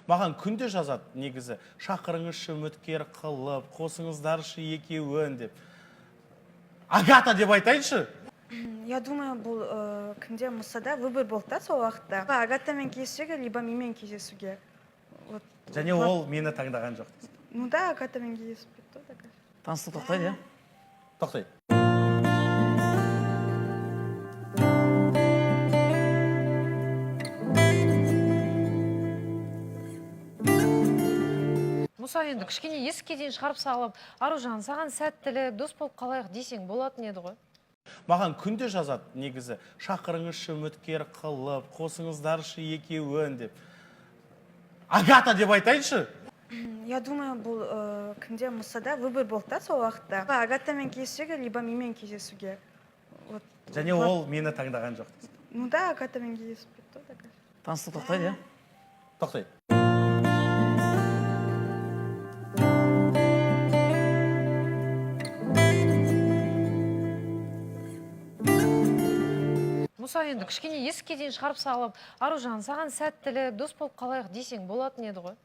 Маған күнде жазады негізі. Шақырыңызшы үміткер қылып, қосыңыздаршы екеуін деп. Агата деп айтайыншы. Я думаю, бұл кімде Мұсада выбор болды да сол уақытта. Агатамен кездесуге, либо менімен кездесуге. Және ол мені таңдаған жоқ. Ну да, Агатамен кездесіп кетті. Таныстық тоқтайды, Тоқтай. Мұса енді кішкене есікке дейін шығарып салып, Аружан, саған сәттілік, дос болып қалайық десең болатын еді ғой. Маған күнде жазады негізі. Шақырыңызшы үміткер қылып, қосыңыздаршы екеуін деп. Агата деп айтайыншы. Я думаю, бұл кімде Мұсада выбор болды да сол уақытта. Агатамен кездесуге, либо менімен кездесуге. Және ол мені таңдаған жоқ. Ну да, Агатамен кездесіп кетті. таныстық тоқтайды, Тоқтай. Мұса енді кішкене есікке дейін шығарып салып, Аружан, саған сәттілік, дос болып қалайық десең болатын еді ғой.